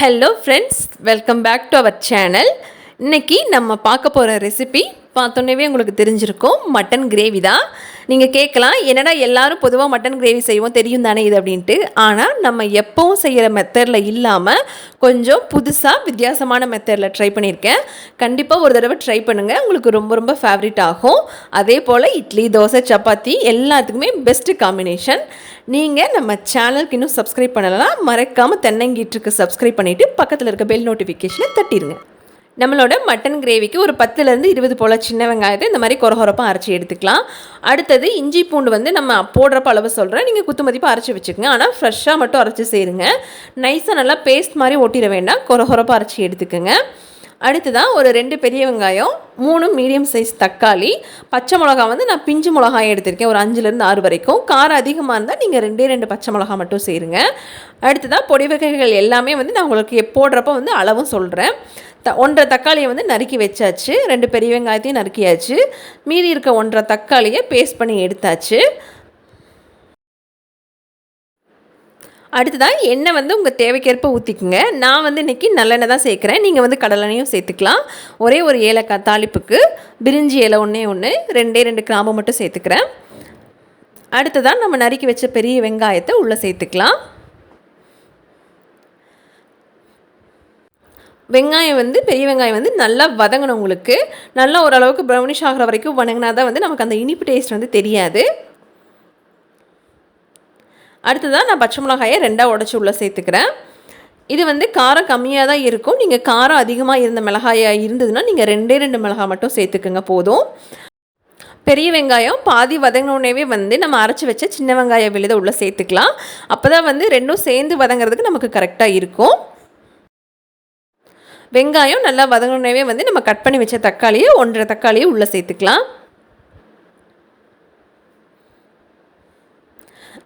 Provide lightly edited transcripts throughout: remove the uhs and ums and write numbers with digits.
Hello friends, welcome back to our channel. இன்றைக்கி நம்ம பார்க்க போகிற ரெசிபி பார்த்தோன்னே உங்களுக்கு தெரிஞ்சிருக்கும். மட்டன் கிரேவி தான். நீங்கள் கேட்கலாம், என்னடா எல்லாரும் பொதுவாக மட்டன் கிரேவி செய்வோம், தெரியும் தானே இது அப்படின்ட்டு. ஆனால் நம்ம எப்போவும் செய்கிற மெத்தடில் இல்லாமல் கொஞ்சம் புதுசாக வித்தியாசமான மெத்தடில் ட்ரை பண்ணியிருக்கேன். கண்டிப்பாக ஒரு தடவை ட்ரை பண்ணுங்கள், உங்களுக்கு ரொம்ப ரொம்ப ஃபேவரட் ஆகும். அதே போல் இட்லி, தோசை, சப்பாத்தி எல்லாத்துக்குமே பெஸ்ட்டு காம்பினேஷன். நீங்கள் நம்ம சேனலுக்கு இன்னும் சப்ஸ்கிரைப் பண்ணலாம், மறக்காமல் தென்னங்கீற்றுக்கு சப்ஸ்கிரைப் பண்ணிவிட்டு பக்கத்தில் இருக்க பெல் நோட்டிஃபிகேஷனை தட்டிடுங்க. நம்மளோட மட்டன் கிரேவிக்கு ஒரு 10லேருந்து 20 போல் சின்ன வெங்காயத்தை இந்த மாதிரி கொரகொரப்பாக அரைச்சி எடுத்துக்கலாம். அடுத்தது இஞ்சி பூண்டு நம்ம போடுறப்ப அளவு சொல்கிறேன், நீங்கள் குத்து மதிப்பாக அரைச்சி வச்சுக்கோங்க. ஆனால் ஃப்ரெஷ்ஷாக மட்டும் அரைச்சி சேருங்க. நைஸாக நல்லா பேஸ்ட் மாதிரி ஒட்டிட வேண்டாம், கொரகொரப்பாக அரைச்சி எடுத்துக்கோங்க. அடுத்ததான் ஒரு 2 பெரிய வெங்காயம், 3 மீடியம் சைஸ் தக்காளி, பச்சை மிளகா நான் பிஞ்சு மிளகாய் எடுத்திருக்கேன், ஒரு 5லேருந்து 6 வரைக்கும். காரம் அதிகமாக இருந்தால் நீங்கள் 2 பச்சை மிளகா மட்டும் சேருங்க. அடுத்ததான் பொடி வகைகள் எல்லாமே நான் உங்களுக்கு போடுறப்ப அளவும் சொல்கிறேன். 1.5 தக்காளியை நறுக்கி வச்சாச்சு, 2 பெரிய வெங்காயத்தையும் நறுக்கியாச்சு. மீதி இருக்க 1.5 தக்காளியை பேஸ்ட் பண்ணி எடுத்தாச்சு. அடுத்ததான் எண்ணெய் உங்கள் தேவைக்கேற்ப ஊற்றிக்குங்க. நான் இன்றைக்கி நல்லெண்ணெய் தான் சேர்க்குறேன், நீங்கள் கடலெண்ணையும் சேர்த்துக்கலாம். ஒரே ஒரு ஏலக்காய் தாளிப்புக்கு, பிரிஞ்சி இலை ஒன்று, 2 கிராம்பு மட்டும் சேர்த்துக்கிறேன். அடுத்ததான் நம்ம நறுக்கி வச்ச பெரிய வெங்காயத்தை உள்ளே சேர்த்துக்கலாம். வெங்காயம் பெரிய வெங்காயம் நல்லா வதங்கணும். உங்களுக்கு நல்லா ஓரளவுக்கு ப்ரௌனிஷ் ஆகிற வரைக்கும் வதங்கினா தான் நமக்கு அந்த இனிப்பு டேஸ்ட் தெரியாது. அடுத்ததான் நான் பச்சை மிளகாயை 2 உடச்சி உள்ளே சேர்த்துக்கிறேன். இது காரம் கம்மியாக தான் இருக்கும். நீங்கள் காரம் அதிகமாக இருந்த மிளகாயாக இருந்ததுன்னா நீங்கள் 2 மிளகாய் மட்டும் சேர்த்துக்குங்க போதும். பெரிய வெங்காயம் பாதி வதங்கினோடனே நம்ம அரைச்சி வச்ச சின்ன வெங்காய விழுதை உள்ளே சேர்த்துக்கலாம். அப்போ தான் ரெண்டும் சேர்ந்து வதங்கிறதுக்கு நமக்கு கரெக்டாக இருக்கும். வெங்காயம் நல்லா வதங்கினோடனே நம்ம கட் பண்ணி வச்ச தக்காளியை 1.5 தக்காளியை உள்ளே சேர்த்துக்கலாம்.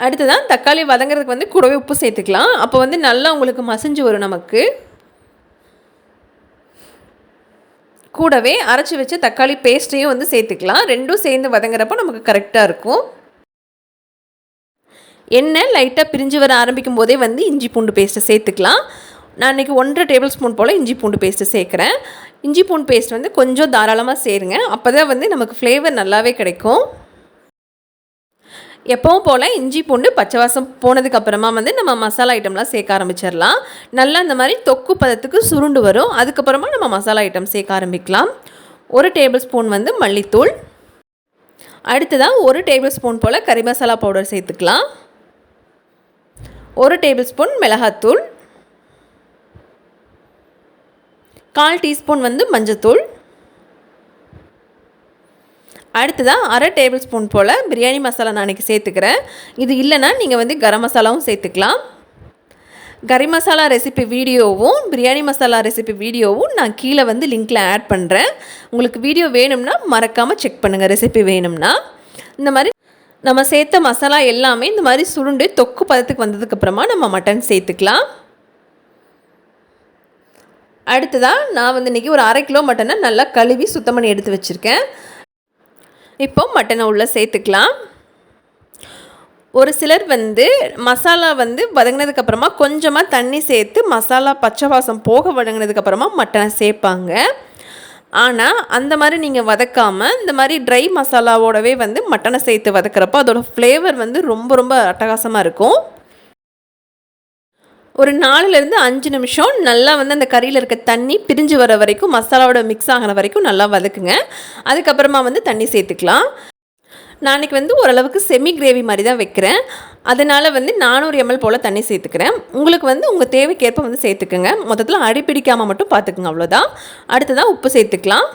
அடுத்ததான் தக்காளி வதங்கிறதுக்கு கூடவே உப்பு சேர்த்துக்கலாம். அப்போ நல்லா உங்களுக்கு மசிஞ்சு வரும். நமக்கு கூடவே அரைச்சி வச்ச தக்காளி பேஸ்ட்டையும் சேர்த்துக்கலாம். ரெண்டும் சேர்ந்து வதங்குறப்போ நமக்கு கரெக்டாக இருக்கும். எண்ணெய் லைட்டாக பிரிஞ்சு வர ஆரம்பிக்கும் போதே இஞ்சி பூண்டு பேஸ்ட்டை சேர்த்துக்கலாம். நான் இன்றைக்கி 1.5 டேபிள் ஸ்பூன் போல் இஞ்சி பூண்டு பேஸ்ட்டு சேர்க்குறேன். இஞ்சி பூண்டு பேஸ்ட் கொஞ்சம் தாராளமாக சேருங்க, அப்போ தான் நமக்கு ஃப்ளேவர் நல்லாவே கிடைக்கும். எப்பவும் போல் இஞ்சி பூண்டு பச்சை வாசம் போனதுக்கப்புறமா நம்ம மசாலா ஐட்டம்லாம் சேர்க்க ஆரம்பிச்சிடலாம். நல்லா இந்த மாதிரி தொக்கு பதத்துக்கு சுருண்டு வரும். அதுக்கப்புறமா நம்ம மசாலா ஐட்டம் சேர்க்க ஆரம்பிக்கலாம். 1 டேபிள் ஸ்பூன் மல்லித்தூள். அடுத்ததான் 1 டேபிள் ஸ்பூன் போல் கறி மசாலா பவுடர் சேர்த்துக்கலாம். 1 டேபிள் ஸ்பூன் மிளகாத்தூள். 1/4 டீஸ்பூன் மஞ்சத்தூள். அடுத்ததான் 1/2 டேபிள் ஸ்பூன் போல் பிரியாணி மசாலா நான் இன்றைக்கி சேர்த்துக்கிறேன். இது இல்லைன்னா நீங்கள் கரம் மசாலாவும் சேர்த்துக்கலாம். கறி மசாலா ரெசிபி வீடியோவும் பிரியாணி மசாலா ரெசிபி வீடியோவும் நான் கீழே லிங்க்கில் ஆட் பண்ணுறேன். உங்களுக்கு வீடியோ வேணும்னா மறக்காமல் செக் பண்ணுங்கள். ரெசிபி வேணும்னா இந்த மாதிரி நம்ம சேர்த்த மசாலா எல்லாமே இந்த மாதிரி சுருண்டு தொக்கு பதத்துக்கு வந்ததுக்கப்புறமா நம்ம மட்டன் சேர்த்துக்கலாம். அடுத்ததான் நான் இன்றைக்கி ஒரு 1/2 கிலோ மட்டனை நல்லா கழுவி சுத்தம் பண்ணி எடுத்து வச்சுருக்கேன். இப்போ மட்டனை உள்ளே சேர்த்துக்கலாம். ஒரு சிலர் மசாலா வதங்கினதுக்கப்புறமா கொஞ்சமாக தண்ணி சேர்த்து மசாலா பச்சை வாசம் போக வதங்கினதுக்கப்புறமா மட்டனை சேர்ப்பாங்க. ஆனால் அந்த மாதிரி நீங்கள் வதக்காமல் இந்த மாதிரி ட்ரை மசாலாவோடவே மட்டனை சேர்த்து வதக்கிறப்போ அதோட ஃப்ளேவர் ரொம்ப ரொம்ப அட்டகாசமாக இருக்கும். ஒரு 4லேருந்து 5 நிமிஷம் நல்லா அந்த கறியில் இருக்க தண்ணி பிரிஞ்சு வர வரைக்கும் மசாலாவோட மிக்ஸ் ஆகிற வரைக்கும் நல்லா வதக்குங்க. அதுக்கப்புறமா தண்ணி சேர்த்துக்கலாம். நான் இன்றைக்கி ஓரளவுக்கு செமி கிரேவி மாதிரி தான் வைக்கிறேன். அதனால் 400 ml போல் தண்ணி சேர்த்துக்கிறேன். உங்களுக்கு உங்கள் தேவைக்கேற்ப சேர்த்துக்குங்க. மொத்தத்தில் அடிப்பிடிக்காமல் மட்டும் பார்த்துக்குங்க, அவ்வளோதான். அடுத்ததான் உப்பு சேர்த்துக்கலாம்.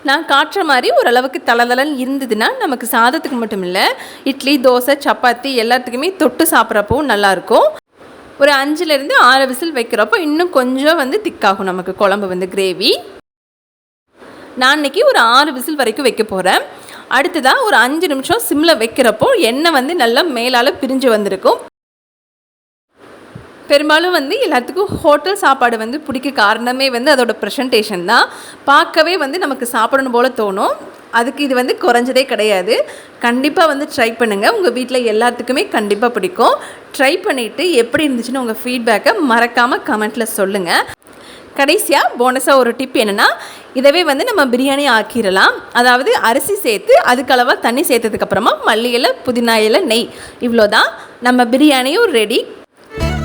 நான் காட்டுற மாதிரி ஓரளவுக்கு தளதளன்னு இருந்ததுன்னா நமக்கு சாதத்துக்கு மட்டும் இல்லை, இட்லி, தோசை, சப்பாத்தி எல்லாத்துக்குமே தொட்டு சாப்பிட்றப்பவும் நல்லாயிருக்கும். ஒரு 5லேருந்து 6 விசில் வைக்கிறப்போ இன்னும் கொஞ்சம் திக்காகும் நமக்கு குழம்பு கிரேவி. நான் இன்றைக்கி ஒரு 6 விசில் வரைக்கும் வைக்க போகிறேன். அடுத்ததாக ஒரு 5 நிமிஷம் சிம்மில் வைக்கிறப்போ எண்ணெய் நல்லா மேலால் பிரிஞ்சு வந்திருக்கும். பெரும்பாலும் எல்லாத்துக்கும் ஹோட்டல் சாப்பாடு பிடிக்க காரணமே அதோட ப்ரெசன்டேஷன் தான். பார்க்கவே நமக்கு சாப்பிடணும் போல் தோணும். அதுக்கு இது வந்து குறைஞ்சதே கிடையாது. கண்டிப்பாக வந்து ட்ரை பண்ணுங்கள். உங்கள் வீட்டில் எல்லாத்துக்குமே கண்டிப்பாக பிடிக்கும். ட்ரை பண்ணிவிட்டு எப்படி இருந்துச்சுன்னு உங்கள் ஃபீட்பேக்கை மறக்காமல் கமெண்ட்டில் சொல்லுங்கள். கடைசியாக போனஸாக ஒரு டிப் என்னென்னா, இதவே வந்து நம்ம பிரியாணி ஆக்கிடலாம். அதாவது அரிசி சேர்த்து அதுக்களவாக தண்ணி சேர்த்ததுக்கப்புறமா மல்லி இலை, புதினா இலை, நெய், இவ்வளோ தான். நம்ம பிரியாணியும் ரெடி.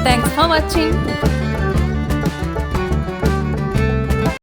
தேங்க்ஸ் ஃபார் வாட்சிங்.